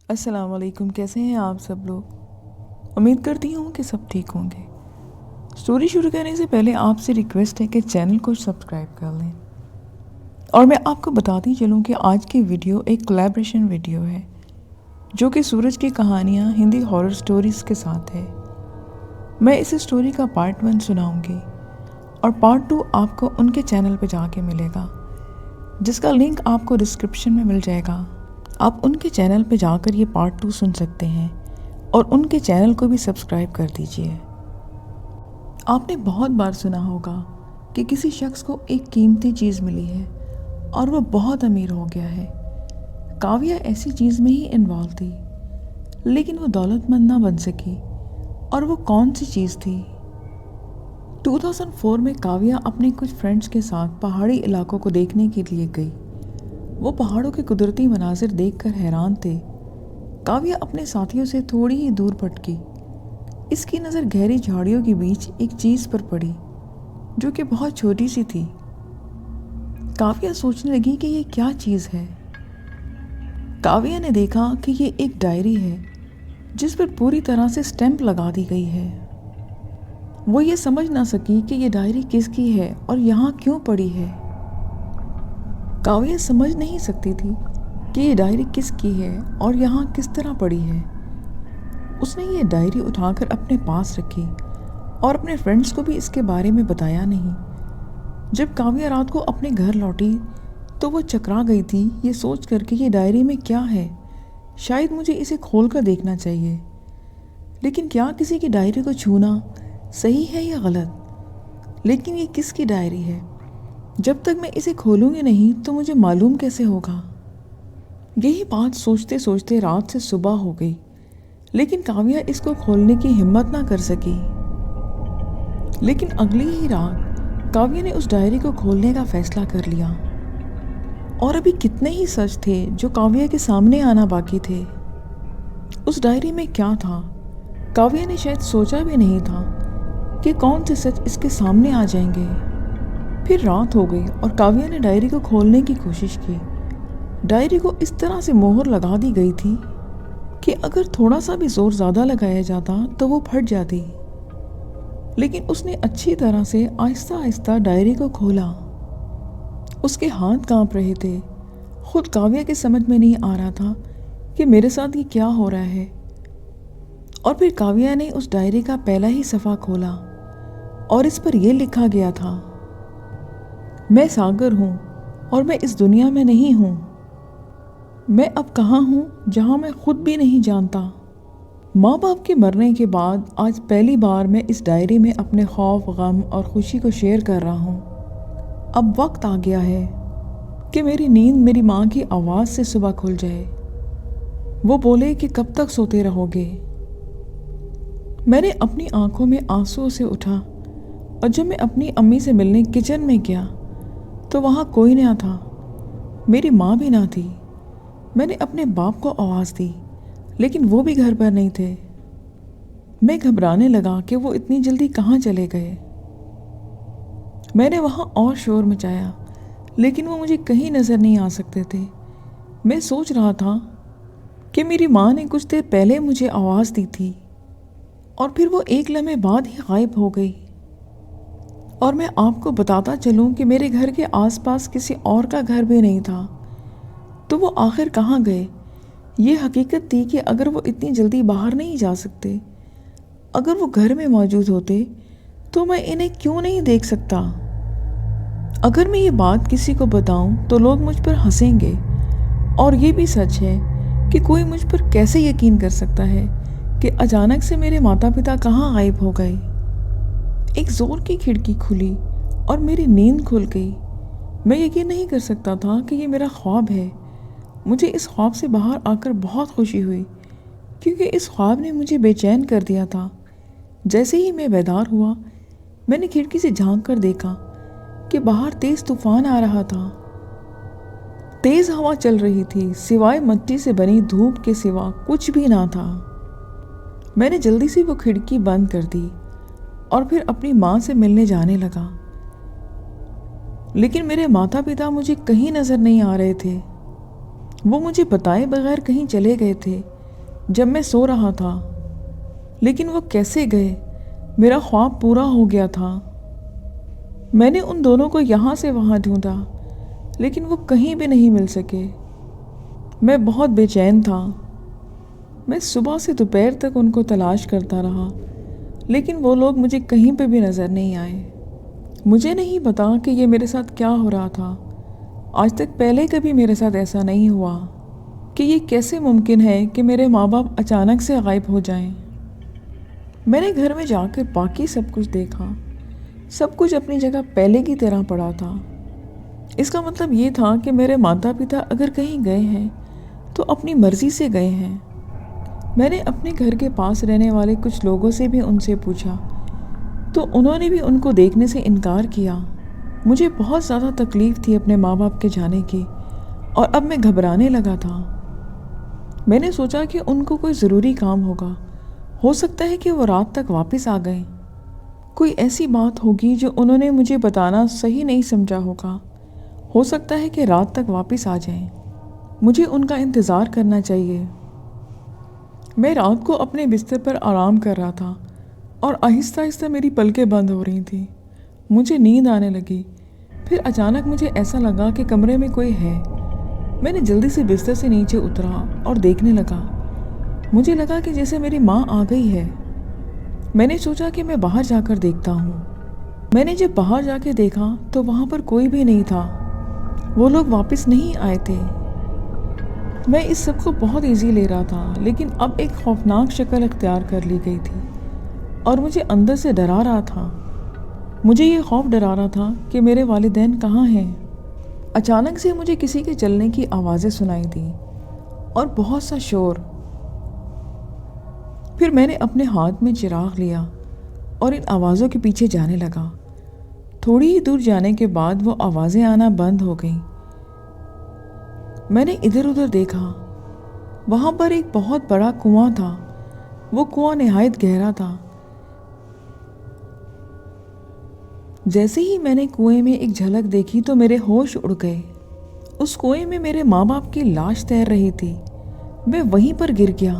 अस्सलाम वालेकुम। कैसे हैं आप सब लोग? उम्मीद करती हूँ कि सब ठीक होंगे। स्टोरी शुरू करने से पहले आपसे रिक्वेस्ट है कि चैनल को सब्सक्राइब कर लें। और मैं आपको बताती चलूँ कि आज की वीडियो एक कोलैबोरेशन वीडियो है जो कि सूरज की कहानियाँ हिंदी हॉरर स्टोरीज़ के साथ है। मैं इस स्टोरी का पार्ट 1 सुनाऊँगी और पार्ट 2 आपको उनके चैनल पर जाके मिलेगा, जिसका लिंक आपको डिस्क्रिप्शन में मिल जाएगा। आप उनके चैनल पे जाकर ये पार्ट 2 सुन सकते हैं और उनके चैनल को भी सब्सक्राइब कर दीजिए। आपने बहुत बार सुना होगा कि किसी शख्स को एक कीमती चीज़ मिली है और वो बहुत अमीर हो गया है। काव्या ऐसी चीज़ में ही इन्वॉल्व थी, लेकिन वो दौलतमंद ना बन सकी। और वो कौन सी चीज़ थी? 2004 में काव्या अपने कुछ फ्रेंड्स के साथ पहाड़ी इलाकों को देखने के लिए गई। वो पहाड़ों के कुदरती मनाजिर देखकर हैरान थे। काव्या अपने साथियों से थोड़ी ही दूर भटकी। इसकी नज़र गहरी झाड़ियों के बीच एक चीज़ पर पड़ी जो कि बहुत छोटी सी थी। काव्या सोचने लगी कि ये क्या चीज़ है। काव्या ने देखा कि ये एक डायरी है जिस पर पूरी तरह से स्टैंप लगा दी गई है। वो ये समझ ना सकी कि ये डायरी किसकी है और यहाँ क्यों पड़ी है। काव्या समझ नहीं सकती थी कि ये डायरी किसकी है और यहाँ किस तरह पड़ी है। उसने ये डायरी उठाकर अपने पास रखी और अपने फ्रेंड्स को भी इसके बारे में बताया नहीं। जब काव्या रात को अपने घर लौटी तो वो चकरा गई थी, ये सोच कर कि ये डायरी में क्या है। शायद मुझे इसे खोल कर देखना चाहिए, लेकिन क्या किसी की डायरी को छूना सही है या गलत? लेकिन ये किसकी डायरी है? जब तक मैं इसे खोलूंगी नहीं तो मुझे मालूम कैसे होगा? यही बात सोचते सोचते रात से सुबह हो गई, लेकिन काव्या इसको खोलने की हिम्मत ना कर सकी। लेकिन अगली ही रात काव्या ने उस डायरी को खोलने का फैसला कर लिया। और अभी कितने ही सच थे जो काव्या के सामने आना बाकी थे। उस डायरी में क्या था, काव्या ने शायद सोचा भी नहीं था कि कौन से सच इसके सामने आ जाएंगे। फिर रात हो गई और काव्या ने डायरी को खोलने की कोशिश की। डायरी को इस तरह से मोहर लगा दी गई थी कि अगर थोड़ा सा भी जोर ज़्यादा लगाया जाता तो वो फट जाती। लेकिन उसने अच्छी तरह से आहिस्ता आहिस्ता डायरी को खोला। उसके हाथ कांप रहे थे। खुद काव्या के समझ में नहीं आ रहा था कि मेरे साथ ये क्या हो रहा है। और फिर काव्या ने उस डायरी का पहला ही सफ़ा खोला और इस पर यह लिखा गया था, मैं सागर हूँ और मैं इस दुनिया में नहीं हूँ। मैं अब कहाँ हूँ जहाँ मैं खुद भी नहीं जानता। माँ बाप के मरने के बाद आज पहली बार मैं इस डायरी में अपने खौफ, गम और खुशी को शेयर कर रहा हूँ। अब वक्त आ गया है कि मेरी नींद मेरी माँ की आवाज़ से सुबह खुल जाए। वो बोले कि कब तक सोते रहोगे। मैंने अपनी आंखों में आंसुओं से उठा और जब मैं अपनी अम्मी से मिलने किचन में गया तो वहाँ कोई ना था, मेरी माँ भी ना थी। मैंने अपने बाप को आवाज़ दी, लेकिन वो भी घर पर नहीं थे। मैं घबराने लगा कि वो इतनी जल्दी कहाँ चले गए। मैंने वहाँ और शोर मचाया, लेकिन वो मुझे कहीं नज़र नहीं आ सकते थे। मैं सोच रहा था कि मेरी माँ ने कुछ देर पहले मुझे आवाज़ दी थी और फिर वो एक लम्हे बाद ही गायब हो गई। और मैं आपको बताता चलूं कि मेरे घर के आसपास किसी और का घर भी नहीं था, तो वो आखिर कहाँ गए? ये हकीकत थी कि अगर वो इतनी जल्दी बाहर नहीं जा सकते, अगर वो घर में मौजूद होते तो मैं इन्हें क्यों नहीं देख सकता? अगर मैं ये बात किसी को बताऊं तो लोग मुझ पर हंसेंगे। और ये भी सच है कि कोई मुझ पर कैसे यकीन कर सकता है कि अचानक से मेरे माता पिता कहाँ गायब हो गए। एक ज़ोर की खिड़की खुली और मेरी नींद खुल गई। मैं यकीन नहीं कर सकता था कि ये मेरा ख्वाब है। मुझे इस ख्वाब से बाहर आकर बहुत खुशी हुई, क्योंकि इस ख्वाब ने मुझे बेचैन कर दिया था। जैसे ही मैं बेदार हुआ, मैंने खिड़की से झांक कर देखा कि बाहर तेज़ तूफान आ रहा था। तेज़ हवा चल रही थी, सिवाय मिट्टी से बनी धूप के सिवा कुछ भी ना था। मैंने जल्दी से वो खिड़की बंद कर दी और फिर अपनी माँ से मिलने जाने लगा। लेकिन मेरे माता पिता मुझे कहीं नज़र नहीं आ रहे थे। वो मुझे बताए बगैर कहीं चले गए थे जब मैं सो रहा था। लेकिन वो कैसे गए? मेरा ख्वाब पूरा हो गया था। मैंने उन दोनों को यहाँ से वहाँ ढूंढा, लेकिन वो कहीं भी नहीं मिल सके। मैं बहुत बेचैन था। मैं सुबह से दोपहर तक उनको तलाश करता रहा, लेकिन वो लोग मुझे कहीं पे भी नज़र नहीं आए। मुझे नहीं पता कि ये मेरे साथ क्या हो रहा था। आज तक पहले कभी मेरे साथ ऐसा नहीं हुआ कि ये कैसे मुमकिन है कि मेरे माँ बाप अचानक से गायब हो जाएं। मैंने घर में जाकर बाकी सब कुछ देखा। सब कुछ अपनी जगह पहले की तरह पड़ा था। इसका मतलब ये था कि मेरे माता पिता अगर कहीं गए हैं तो अपनी मर्ज़ी से गए हैं। मैंने अपने घर के पास रहने वाले कुछ लोगों से भी उनसे पूछा, तो उन्होंने भी उनको देखने से इनकार किया। मुझे बहुत ज़्यादा तकलीफ़ थी अपने माँ बाप के जाने की, और अब मैं घबराने लगा था। मैंने सोचा कि उनको कोई ज़रूरी काम होगा। हो सकता है कि वो रात तक वापस आ गए। कोई ऐसी बात होगी जो उन्होंने मुझे बताना सही नहीं समझा होगा। हो सकता है कि रात तक वापस आ जाएं। मुझे उनका इंतज़ार करना चाहिए। मैं रात को अपने बिस्तर पर आराम कर रहा था और आहिस्ता आहिस्ता मेरी पलकें बंद हो रही थी। मुझे नींद आने लगी। फिर अचानक मुझे ऐसा लगा कि कमरे में कोई है। मैंने जल्दी से बिस्तर से नीचे उतरा और देखने लगा। मुझे लगा कि जैसे मेरी माँ आ गई है। मैंने सोचा कि मैं बाहर जाकर देखता हूँ। मैंने जब बाहर जाके देखा तो वहाँ पर कोई भी नहीं था। वो लोग वापस नहीं आए थे। मैं इस सब को बहुत इजी ले रहा था, लेकिन अब एक खौफनाक शक्ल अख्तियार कर ली गई थी और मुझे अंदर से डरा रहा था। मुझे ये खौफ डरा रहा था कि मेरे वालिदैन कहाँ हैं। अचानक से मुझे किसी के चलने की आवाज़ें सुनाई दी और बहुत सा शोर। फिर मैंने अपने हाथ में चिराग लिया और इन आवाज़ों के पीछे जाने लगा। थोड़ी ही दूर जाने के बाद वो आवाज़ें आना बंद हो गईं। मैंने इधर उधर देखा। वहाँ पर एक बहुत बड़ा कुआं था। वो कुआं निहायत गहरा था। जैसे ही मैंने कुएं में एक झलक देखी तो मेरे होश उड़ गए। उस कुएं में मेरे माँ बाप की लाश तैर रही थी। मैं वहीं पर गिर गया।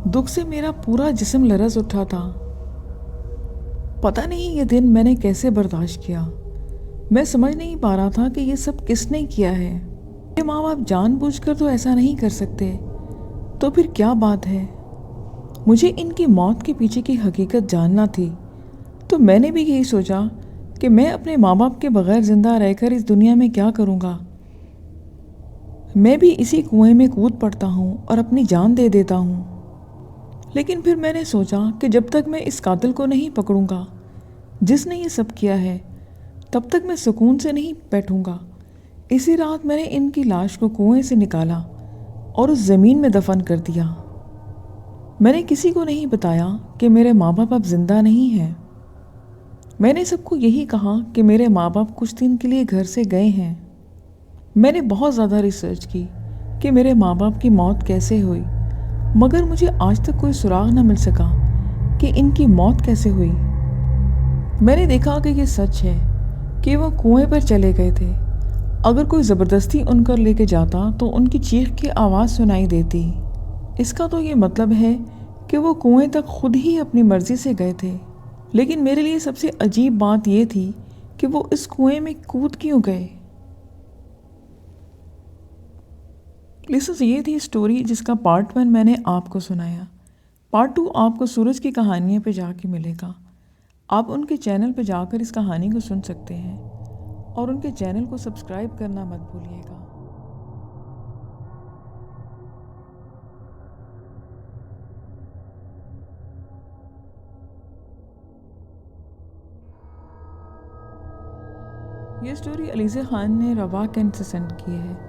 दुख से मेरा पूरा जिस्म लरज़ उठा था। पता नहीं ये दिन मैंने कैसे बर्दाश्त किया। मैं समझ नहीं पा रहा था कि ये सब किसने किया है। मेरे माँ बाप जानबूझकर तो ऐसा नहीं कर सकते, तो फिर क्या बात है। मुझे इनकी मौत के पीछे की हकीकत जानना थी, तो मैंने भी यही सोचा कि मैं अपने माँ बाप के बगैर ज़िंदा रहकर इस दुनिया में क्या करूँगा। मैं भी इसी कुएं में कूद पड़ता हूँ और अपनी जान दे देता हूँ। लेकिन फिर मैंने सोचा कि जब तक मैं इस कातिल को नहीं पकड़ूंगा जिसने ये सब किया है, तब तक मैं सुकून से नहीं बैठूंगा। इसी रात मैंने इनकी लाश को कुएं से निकाला और उस ज़मीन में दफन कर दिया। मैंने किसी को नहीं बताया कि मेरे माँ बाप अब जिंदा नहीं हैं। मैंने सबको यही कहा कि मेरे माँ बाप कुछ दिन के लिए घर से गए हैं। मैंने बहुत ज़्यादा रिसर्च की कि मेरे माँ बाप की मौत कैसे हुई, मगर मुझे आज तक कोई सुराग न मिल सका कि इनकी मौत कैसे हुई। मैंने देखा कि ये सच है कि वो कुएं पर चले गए थे। अगर कोई ज़बरदस्ती उनकर लेके जाता तो उनकी चीख की आवाज़ सुनाई देती। इसका तो ये मतलब है कि वो कुएं तक खुद ही अपनी मर्ज़ी से गए थे। लेकिन मेरे लिए सबसे अजीब बात ये थी कि वो इस कुएं में कूद क्यों गए। लिसनर्स, ये थी स्टोरी जिसका पार्ट 1 मैंने आपको सुनाया। पार्ट 2 आपको सूरज की कहानियों पे जाके मिलेगा। आप उनके चैनल पे जाकर इस कहानी को सुन सकते हैं और उनके चैनल को सब्सक्राइब करना मत भूलिएगा। ये स्टोरी अलीज़ा खान ने रवा कैंट से सेंड की है।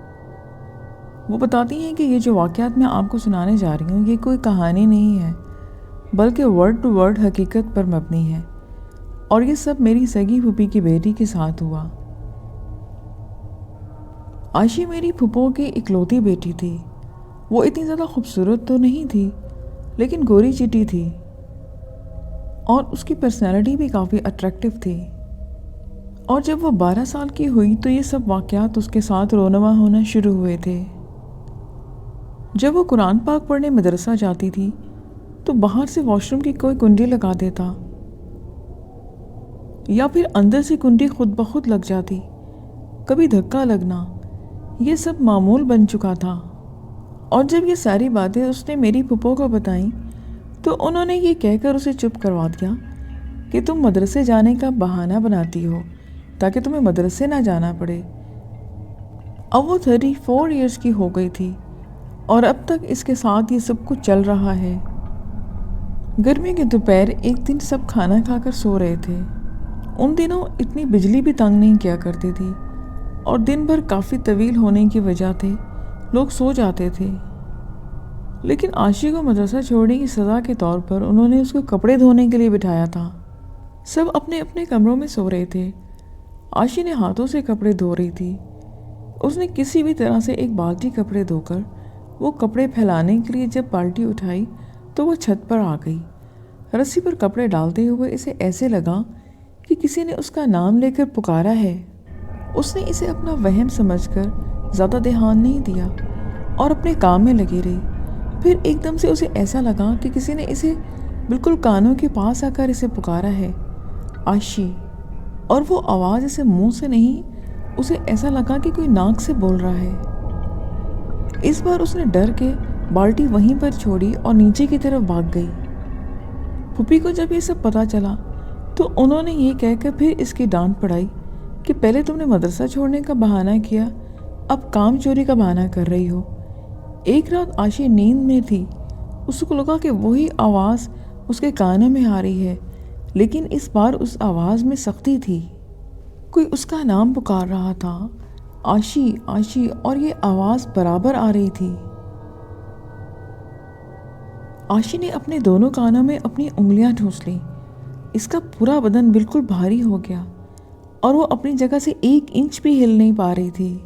वो बताती हैं कि ये जो वाक़यात मैं आपको सुनाने जा रही हूँ, ये कोई कहानी नहीं है, बल्कि वर्ड टू वर्ड हकीकत पर मबनी है, और ये सब मेरी सगी फूफी की बेटी के साथ हुआ। आशी मेरी फूफो की इकलौती बेटी थी। वो इतनी ज़्यादा खूबसूरत तो नहीं थी, लेकिन गोरी चिटी थी और उसकी पर्सनैलिटी भी काफ़ी अट्रैक्टिव थी। और जब वो 12 साल की हुई तो ये सब वाक़यात उसके साथ रोनमा होना शुरू हुए थे। जब वो कुरान पाक पढ़ने मदरसा जाती थी तो बाहर से वॉशरूम की कोई कुंडी लगा देता या फिर अंदर से कुंडी खुद ब खुद लग जाती। कभी धक्का लगना, ये सब मामूल बन चुका था। और जब ये सारी बातें उसने मेरी फूफो को बताई तो उन्होंने ये कहकर उसे चुप करवा दिया कि तुम मदरसे जाने का बहाना बनाती हो ताकि तुम्हें मदरसे ना जाना पड़े। अब वो 34 ईयर्स की हो गई थी और अब तक इसके साथ ये सब कुछ चल रहा है। गर्मी के दोपहर एक दिन सब खाना खाकर सो रहे थे। उन दिनों इतनी बिजली भी तंग नहीं किया करती थी और दिन भर काफ़ी तवील होने की वजह से लोग सो जाते थे। लेकिन आशी को मदरसा छोड़ने की सज़ा के तौर पर उन्होंने उसको कपड़े धोने के लिए बिठाया था। सब अपने अपने कमरों में सो रहे थे। आशी ने हाथों से कपड़े धो रही थी। उसने किसी भी तरह से एक बाल्टी कपड़े धोकर वो कपड़े फैलाने के लिए जब बाल्टी उठाई तो वो छत पर आ गई। रस्सी पर कपड़े डालते हुए इसे ऐसे लगा कि किसी ने उसका नाम लेकर पुकारा है। उसने इसे अपना वहम समझकर ज़्यादा ध्यान नहीं दिया और अपने काम में लगी रही। फिर एकदम से उसे ऐसा लगा कि किसी ने इसे बिल्कुल कानों के पास आकर इसे पुकारा है, आशी। और वो आवाज़ इसे मुंह से नहीं, उसे ऐसा लगा कि कोई नाक से बोल रहा है। इस बार उसने डर के बाल्टी वहीं पर छोड़ी और नीचे की तरफ भाग गई। फूफी को जब ये सब पता चला तो उन्होंने ये कहकर फिर इसकी डांट पड़ाई कि पहले तुमने मदरसा छोड़ने का बहाना किया, अब काम चोरी का बहाना कर रही हो। एक रात आशी नींद में थी। उसको लगा कि वही आवाज़ उसके कानों में आ रही है, लेकिन इस बार उस आवाज़ में सख्ती थी। कोई उसका नाम पुकार रहा था, आशी आशी, और ये आवाज़ बराबर आ रही थी। आशी ने अपने दोनों कानों में अपनी उंगलियां ठूंस ली। इसका पूरा बदन बिल्कुल भारी हो गया और वो अपनी जगह से 1 इंच भी हिल नहीं पा रही थी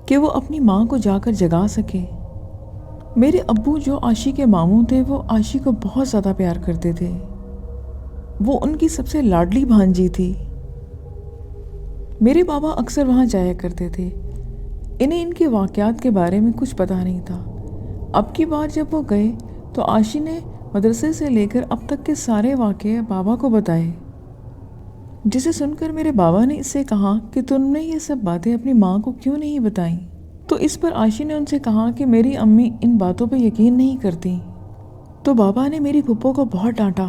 कि वो अपनी माँ को जाकर जगा सके। मेरे अब्बू जो आशी के मामू थे वो आशी को बहुत ज़्यादा प्यार करते थे। वो उनकी सबसे लाडली भांजी थी। मेरे बाबा अक्सर वहाँ जाया करते थे। इन्हें इनके वाक़यात के बारे में कुछ पता नहीं था। अब की बार जब वो गए तो आशी ने मदरसे से लेकर अब तक के सारे वाक़े बाबा को बताए, जिसे सुनकर मेरे बाबा ने इससे कहा कि तुमने ये सब बातें अपनी माँ को क्यों नहीं बताई। तो इस पर आशी ने उनसे कहा कि मेरी अम्मी इन बातों पर यकीन नहीं करती। तो बाबा ने मेरी फूफो को बहुत डांटा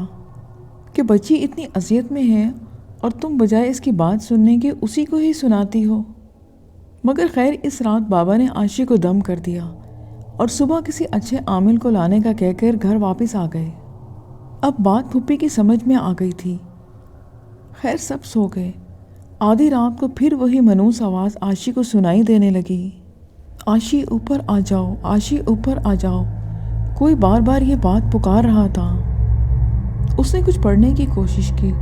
कि बच्ची इतनी अजियत में है और तुम बजाय इसकी बात सुनने के उसी को ही सुनाती हो। मगर खैर इस रात बाबा ने आशी को दम कर दिया और सुबह किसी अच्छे आमिल को लाने का कहकर घर वापस आ गए। अब बात फूफी की समझ में आ गई थी। खैर सब सो गए। आधी रात को फिर वही मनूस आवाज़ आशी को सुनाई देने लगी, आशी ऊपर आ जाओ, आशी ऊपर आ जाओ। कोई बार बार ये बात पुकार रहा था। उसने कुछ पढ़ने की कोशिश की,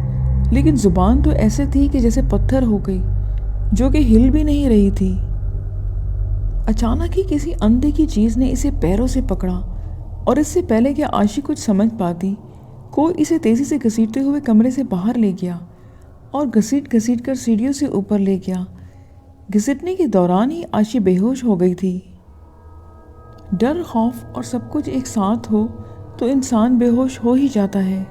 लेकिन ज़ुबान तो ऐसे थी कि जैसे पत्थर हो गई, जो कि हिल भी नहीं रही थी। अचानक ही किसी अनदेखी चीज़ ने इसे पैरों से पकड़ा और इससे पहले कि आशी कुछ समझ पाती, कोई इसे तेज़ी से घसीटते हुए कमरे से बाहर ले गया और घसीट घसीट कर सीढ़ियों से ऊपर ले गया। घसीटने के दौरान ही आशी बेहोश हो गई थी। डर, खौफ और सब कुछ एक साथ हो तो इंसान बेहोश हो ही जाता है।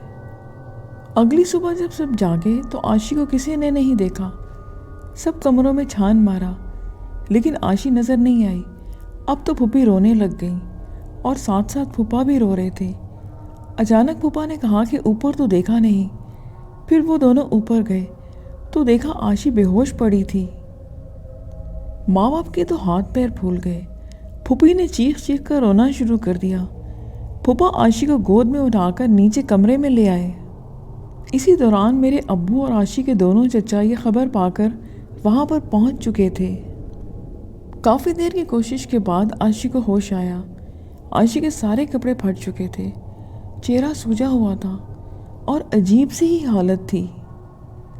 अगली सुबह जब सब जागे तो आशी को किसी ने नहीं देखा। सब कमरों में छान मारा, लेकिन आशी नज़र नहीं आई। अब तो फूफी रोने लग गई और साथ साथ फूफा भी रो रहे थे। अचानक फूफा ने कहा कि ऊपर तो देखा नहीं। फिर वो दोनों ऊपर गए तो देखा आशी बेहोश पड़ी थी। माँ बाप के तो हाथ पैर फूल गए। फूफी ने चीख चीख कर रोना शुरू कर दिया। फूफा आशी को गोद में उठाकर नीचे कमरे में ले आए। इसी दौरान मेरे अब्बू और आशी के दोनों चचा ये खबर पाकर वहाँ पर पहुँच चुके थे। काफ़ी देर की कोशिश के बाद आशी को होश आया। आशी के सारे कपड़े फट चुके थे, चेहरा सूजा हुआ था और अजीब सी ही हालत थी।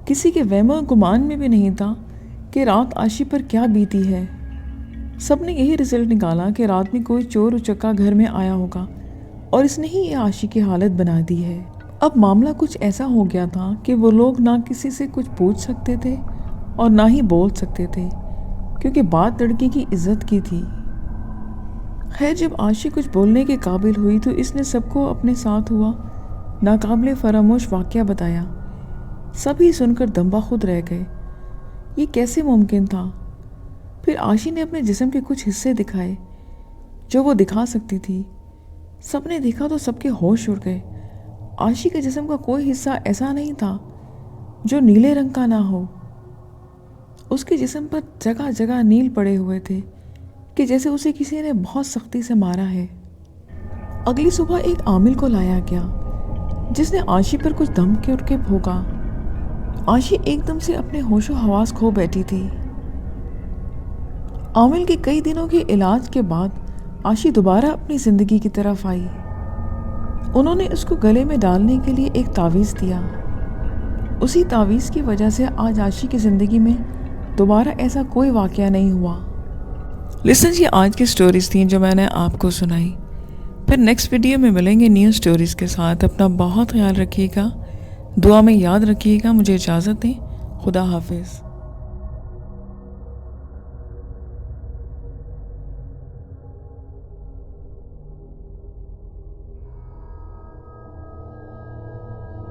किसी के वहम गुमान में भी नहीं था कि रात आशी पर क्या बीती है। सबने यही रिजल्ट निकाला कि रात में कोई चोर उचक्का घर में आया होगा और इसने ही ये आशी की हालत बना दी है। अब मामला कुछ ऐसा हो गया था कि वो लोग ना किसी से कुछ पूछ सकते थे और ना ही बोल सकते थे, क्योंकि बात लड़की की इज्जत की थी। खैर, जब आशी कुछ बोलने के काबिल हुई तो इसने सबको अपने साथ हुआ नाकाबिले फरामोश वाक़या बताया। सभी सुनकर दंबा खुद रह गए। ये कैसे मुमकिन था? फिर आशी ने अपने जिस्म के कुछ हिस्से दिखाए जो वो दिखा सकती थी। सबने देखा तो सबके होश उड़ गए। आशी के जिस्म का कोई हिस्सा ऐसा नहीं था जो नीले रंग का ना हो। उसके जिस्म पर जगह जगह नील पड़े हुए थे कि जैसे उसे किसी ने बहुत सख्ती से मारा है। अगली सुबह एक आमिल को लाया गया जिसने आशी पर कुछ दम के भोंका। आशी एकदम से अपने होशो हवास खो बैठी थी। आमिल के कई दिनों के इलाज के बाद आशी दोबारा अपनी जिंदगी की तरफ आई। उन्होंने उसको गले में डालने के लिए एक तावीज़ दिया। उसी तावीज़ की वजह से आज आशी की ज़िंदगी में दोबारा ऐसा कोई वाक़या नहीं हुआ। लिसनर्स, ये आज की स्टोरीज़ थी जो मैंने आपको सुनाई। फिर नेक्स्ट वीडियो में मिलेंगे न्यू स्टोरीज़ के साथ। अपना बहुत ख्याल रखिएगा, दुआ में याद रखिएगा। मुझे इजाज़त दें। खुदा हाफिज़।